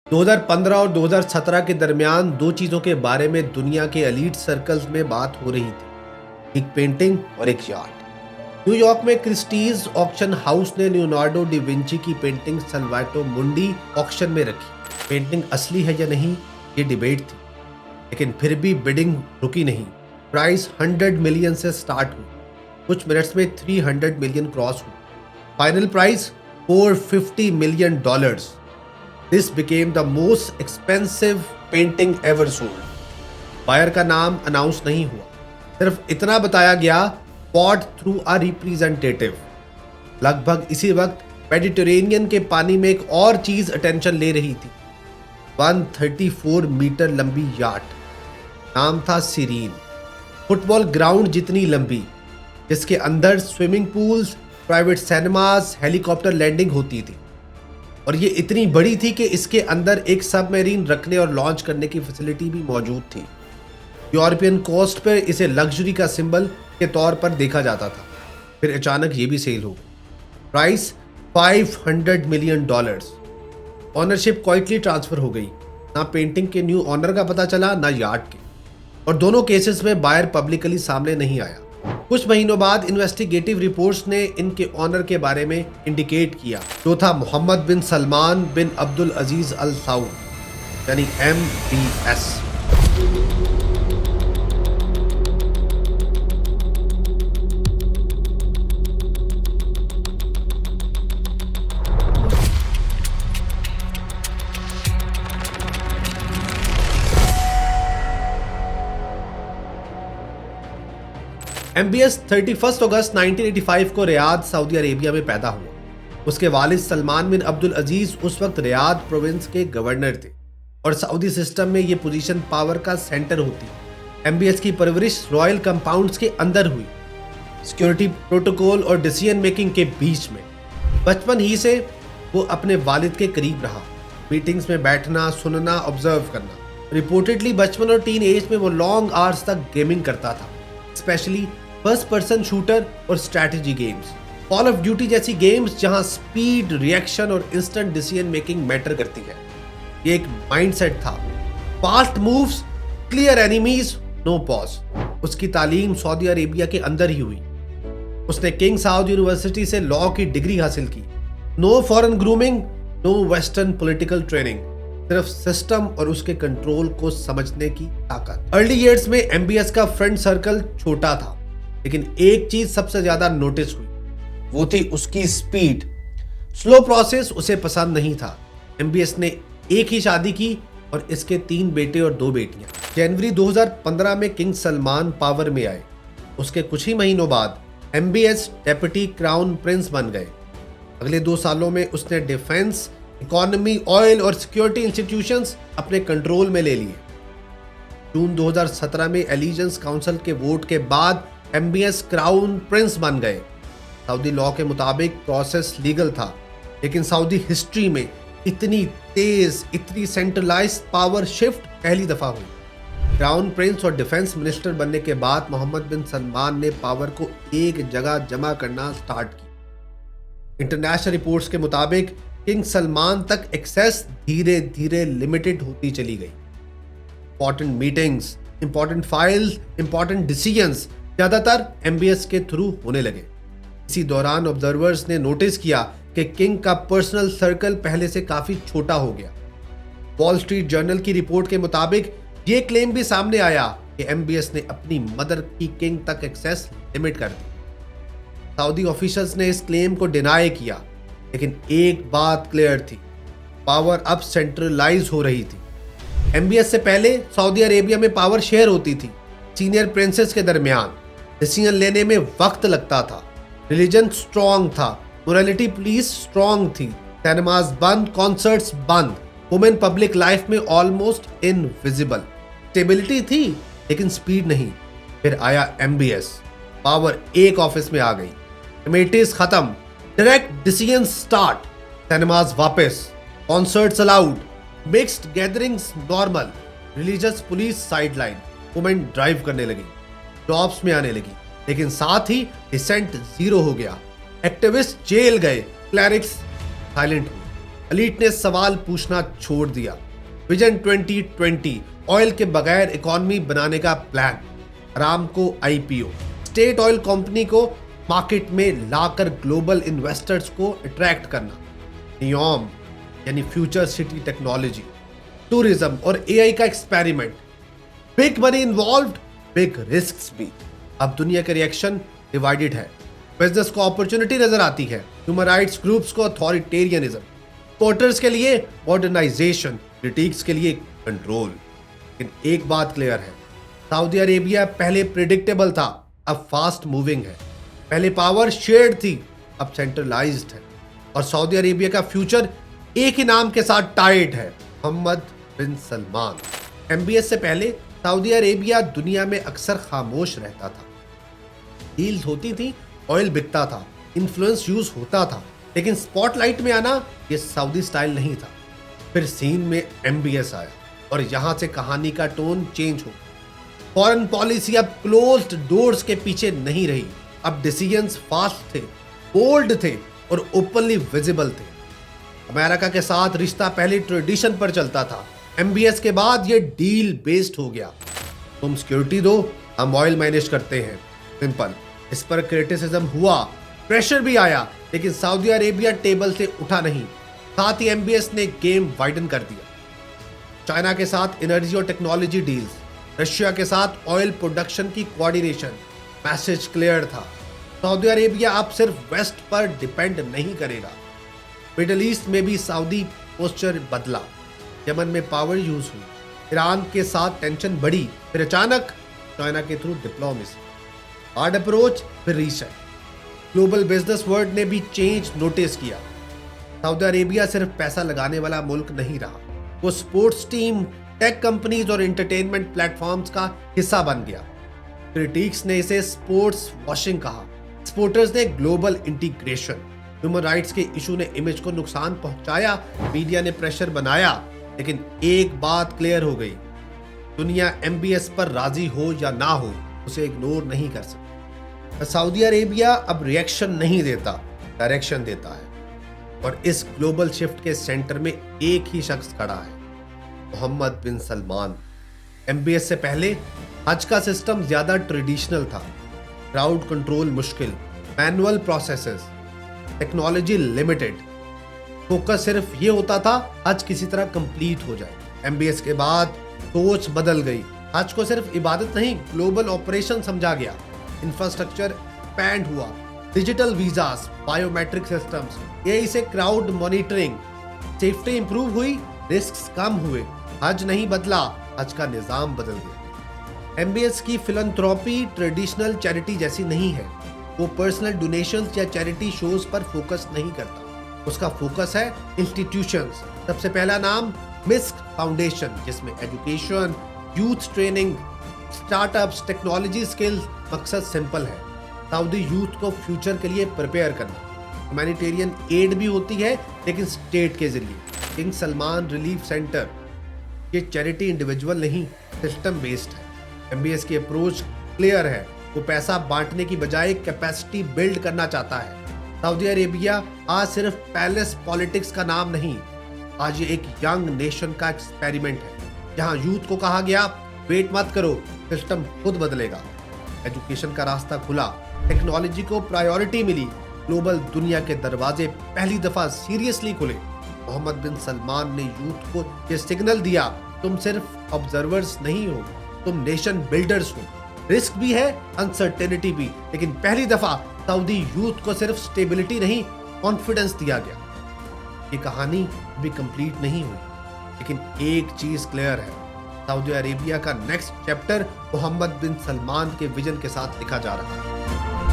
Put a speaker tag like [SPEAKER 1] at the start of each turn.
[SPEAKER 1] 2015 और 2017 के दरमियान दो चीजों के बारे में दुनिया के एलीट सर्कल्स में बात हो रही थी, एक पेंटिंग और एक यार्ड। न्यूयॉर्क में क्रिस्टीज ऑक्शन हाउस ने लियोनार्डो डी विंची की पेंटिंग सल्वाटो मुंडी ऑक्शन में रखी। पेंटिंग असली है या नहीं ये डिबेट थी, लेकिन फिर भी बिडिंग रुकी नहीं। प्राइस 100 मिलियन से स्टार्ट हुई, कुछ मिनट्स में 300 मिलियन क्रॉस हुई। Final price $450 million. This became the most expensive painting ever sold. Buyer का नाम अनाउंस नहीं हुआ, सिर्फ इतना बताया गया, bought through a representative। लगभग इसी वक्त मेडिटेरेनियन के पानी में एक और चीज अटेंशन ले रही थी, 134 मीटर लंबी याट, नाम था सीरीन। फुटबॉल ग्राउंड जितनी लंबी, जिसके अंदर swimming pools, private cinemas, helicopter landing होती थी। और ये इतनी बड़ी थी कि इसके अंदर एक सबमरीन रखने और लॉन्च करने की फैसिलिटी भी मौजूद थी। यूरोपियन कोस्ट पर इसे लग्जरी का सिंबल के तौर पर देखा जाता था। फिर अचानक ये भी सेल हो गई। Price $500 million. Ownership quietly transfer हो गई, ना पेंटिंग के न्यू ऑनर का पता चला ना यार्ड के, और दोनों केसेस में बायर पब्लिकली सामने नहीं आया। कुछ महीनों बाद इन्वेस्टिगेटिव रिपोर्ट्स ने इनके ऑनर के बारे में इंडिकेट किया, जो था मोहम्मद बिन सलमान बिन अब्दुल अजीज अल सऊद, यानी MBS। MBS 31 अगस्त 1985 को रियाद सऊदी अरेबिया में पैदा हुआ। उसके वालिद सलमान बिन अब्दुल अजीज उस वक्त रियाद प्रोविंस के गवर्नर थे, और सऊदी सिस्टम में ये पोजीशन पावर का सेंटर होती है। MBS की परवरिश रॉयल कंपाउंड्स के अंदर हुई, सिक्योरिटी प्रोटोकॉल और डिसीजन मेकिंग के बीच में। बचपन ही से वो अपने वालिद के करीब रहा, मीटिंग्स में बैठना, सुनना, ऑब्जर्व करना। रिपोर्टेडली बचपन और टीन एज में वो लॉन्ग आवर्स तक गेमिंग करता था, स्पेशली फर्स्ट पर्सन शूटर और strategy games. Call of Duty जैसी गेम्स जहां स्पीड, रिएक्शन और इंस्टेंट डिसीजन मेकिंग मैटर करती है। ये एक माइंडसेट था, fast moves, clear enemies, no pause. उसकी तालीम सऊदी अरेबिया के अंदर ही हुई। उसने किंग साउद यूनिवर्सिटी से लॉ की डिग्री हासिल की। No foreign grooming, no western political training, सिर्फ सिस्टम और उसके कंट्रोल को समझने की ताकत। अर्ली इयर्स में MBS का फ्रेंड सर्कल छोटा था, लेकिन एक चीज सबसे ज्यादा नोटिस हुई, वो थी उसकी स्पीड। स्लो प्रोसेस उसे पसंद नहीं था। MBS ने एक ही शादी की और इसके 3 बेटे और 2 बेटियां। जनवरी 2015 में किंग सलमान पावर में आए। उसके कुछ ही महीनों बाद MBS डेप्यूटी क्राउन प्रिंस बन गए। अगले 2 सालों में उसने डिफेंस, इकोनॉमी, ऑयल और सिक्योरिटी इंस्टीट्यूशंस अपने कंट्रोल में ले लिए। जून 2017 में एलिजेंस काउंसिल के वोट के बाद MBS क्राउन प्रिंस बन गए। सऊदी लॉ के मुताबिक प्रोसेस लीगल था, लेकिन सऊदी हिस्ट्री में इतनी तेज, इतनी सेंट्रलाइज्ड पावर शिफ्ट पहली दफा हुई। क्राउन प्रिंस और डिफेंस मिनिस्टर बनने के बाद मोहम्मद बिन सलमान ने पावर को एक जगह जमा करना स्टार्ट की। इंटरनेशनल रिपोर्ट्स के मुताबिक किंग सलमान तक एक्सेस धीरे धीरे लिमिटेड होती चली गई। Important meetings, important files, important decisions ज्यादातर MBS के थ्रू होने लगे। इसी दौरान ऑब्जर्वर्स ने नोटिस किया कि किंग का पर्सनल सर्कल पहले से काफी छोटा हो गया। वॉल स्ट्रीट जर्नल की रिपोर्ट के मुताबिक ये क्लेम भी सामने आया कि MBS ने अपनी मदर की किंग तक एक्सेस लिमिट कर दी। सऊदी ऑफिशियल्स ने इस क्लेम को डिनाई किया, लेकिन एक बात क्लियर थी, पावर अब सेंट्रलाइज हो रही थी। MBS से पहले सऊदी अरेबिया में पावर शेयर होती थी सीनियर प्रिंसेस के दरमियान। डिसीजन लेने में वक्त लगता था। रिलीजन स्ट्रॉन्ग था, मोरालिटी पुलिस स्ट्रॉन्ग थी, सिनेमास बंद, कॉन्सर्ट्स बंद, वुमेन पब्लिक लाइफ में ऑलमोस्ट इनविजिबल। स्टेबिलिटी थी, लेकिन स्पीड नहीं। फिर आया MBS, पावर एक ऑफिस में आ गई, कमेटीज खत्म, डायरेक्ट डिसीजन स्टार्ट, सिनेमास वापस, concerts allowed, mixed gatherings normal, religious police sideline, women drive करने लगी, जॉब्स में आने लगी, लेकिन साथ ही डिसेंट जीरो हो गया। एक्टिविस्ट जेल गए, क्लरिक्स साइलेंट हुए। एलीट ने सवाल पूछना छोड़ दिया। विजन 2020, ऑयल के बगैर इकॉनमी बनाने का plan, Aramco IPO, state oil company को मार्केट में लाकर ग्लोबल इन्वेस्टर्स को अट्रैक्ट करना, नियॉम यानी फ्यूचर सिटी टेक्नोलॉजी, टूरिज्म और एआई का experiment. Big money involved, big risks भी। अब दुनिया का रिएक्शन डिवाइडेड है। बिजनेस को अपॉर्चुनिटी नजर आती है, ह्यूमन राइट्स ग्रुप्स को अथॉरिटेरियनिज्म, पोर्टर्स के लिए मॉडर्नाइजेशन, क्रिटिक्स के लिए कंट्रोल। लेकिन एक बात क्लियर है, सऊदी अरेबिया पहले प्रिडिक्टेबल था, अब फास्ट मूविंग है। पहले पावर शेयर्ड थी, अब सेंट्रलाइज्ड है। और सऊदी अरेबिया का फ्यूचर एक ही नाम के साथ टाइड है, मोहम्मद बिन सलमान। एमबीएस से पहले सऊदी अरेबिया दुनिया में अक्सर खामोश रहता था। डील्स होती थी, ऑयल बिकता था, इन्फ्लुएंस यूज होता था, लेकिन स्पॉटलाइट में आना ये सऊदी स्टाइल नहीं था। फिर सीन में एमबीएस आया और यहां से कहानी का टोन चेंज हो। फॉरेन पॉलिसी अब क्लोज्ड डोर्स के पीछे नहीं रही। अब डिसीजंस फास्ट थे, बोल्ड थे और ओपनली विजिबल थे। अमेरिका के साथ रिश्ता पहले ट्रेडिशन पर चलता था, एमबीएस के बाद ये डील बेस्ड हो गया। तुम सिक्योरिटी दो, हम ऑयल मैनेज करते हैं, सिंपल। इस पर क्रिटिसिज्म हुआ, प्रेशर भी आया, लेकिन सऊदी अरेबिया टेबल से उठा नहीं। साथ ही एमबीएस ने गेम वाइडन कर दिया। चाइना के साथ एनर्जी और टेक्नोलॉजी डील्स, रशिया के साथ ऑयल प्रोडक्शन की कोऑर्डिनेशन। मैसेज क्लियर था, सऊदी अरेबिया अब सिर्फ वेस्ट पर डिपेंड नहीं करेगा। मिडिल ईस्ट में भी सऊदी पोस्चर बदला। यमन में पावर यूज हुई, ईरान के साथ टेंशन बढ़ी, फिर अचानक चाइना के थ्रू डिप्लोमेसी, हार्ड अप्रोच, फिर रीसेट। ग्लोबल बिजनेस वर्ल्ड ने भी चेंज नोटिस किया। सऊदी अरेबिया सिर्फ पैसा लगाने वाला मुल्क नहीं रहा, वो स्पोर्ट्स टीम, टेक कंपनीज और एंटरटेनमेंट प्लेटफॉर्म्स का हिस्सा बन गया। क्रिटिक्स ने इसे स्पोर्ट्स वॉशिंग कहा, सपोर्टर्स ने ग्लोबल इंटीग्रेशन। ह्यूमन राइट्स के इशू ने इमेज को नुकसान पहुंचाया, मीडिया ने प्रेशर बनाया, लेकिन एक बात क्लियर हो गई, दुनिया एमबीएस पर राजी हो या ना हो, उसे इग्नोर नहीं कर सकती। सऊदी अरेबिया अब रिएक्शन नहीं देता, डायरेक्शन देता है। और इस ग्लोबल शिफ्ट के सेंटर में एक ही शख्स खड़ा है, मोहम्मद बिन सलमान। एमबीएस से पहले हज का सिस्टम ज्यादा ट्रेडिशनल था, क्राउड कंट्रोल मुश्किल, manual processes, technology limited. Focus सिर्फ ये होता था हज किसी तरह कंप्लीट हो जाए। एमबीएस के बाद सोच बदल गई, हज को सिर्फ इबादत नहीं, ग्लोबल ऑपरेशन समझा गया। इंफ्रास्ट्रक्चर एक्सपैंड हुआ, डिजिटल वीजास, बायोमेट्रिक सिस्टम्स, यही से क्राउड मॉनिटरिंग, सेफ्टी इंप्रूव हुई, रिस्क कम हुए। हज नहीं बदला, हज का निजाम बदल गया। एमबीएस की फिलंथ्रॉपी ट्रेडिशनल चैरिटी जैसी नहीं है, वो पर्सनल डोनेशंस या चैरिटी शोज पर फोकस नहीं करता। उसका फोकस है इंस्टीट्यूशंस। सबसे पहला नाम मिस्क फाउंडेशन, जिसमें education, youth training, startups, technology skills. मकसद सिंपल है, सऊदी यूथ को फ्यूचर के लिए प्रिपेयर करना। ह्यूमैनिटेरियन एड भी होती है, लेकिन स्टेट के जरिए। किंग सलमान रिलीफ सेंटर, ये चैरिटी इंडिविजुअल नहीं, सिस्टम बेस्ड है। एमबीएस की अप्रोच क्लियर है, वो पैसा बांटने की बजाय कैपेसिटी बिल्ड करना चाहता है। सऊदी अरेबिया आज सिर्फ पैलेस पॉलिटिक्स का नाम नहीं, आज ये एक यंग नेशन का एक्सपेरिमेंट है, जहां यूथ को कहा गया वेट मत करो, सिस्टम खुद बदलेगा। एजुकेशन का रास्ता खुला, टेक्नोलॉजी को प्रायोरिटी मिली, ग्लोबल दुनिया के दरवाजे पहली दफा सीरियसली खुले। मोहम्मद बिन सलमान ने यूथ को ये सिग्नल दिया, तुम सिर्फ ऑब्जर्वर्स नहीं हो, तुम नेशन बिल्डर्स हो। रिस्क भी है, अनसर्टेनिटी भी, लेकिन पहली दफा सऊदी यूथ को सिर्फ स्टेबिलिटी नहीं, कॉन्फिडेंस दिया गया। ये कहानी भी कंप्लीट नहीं हुई, लेकिन एक चीज क्लियर है, सऊदी अरेबिया का नेक्स्ट चैप्टर मोहम्मद बिन सलमान के विजन के साथ लिखा जा रहा है।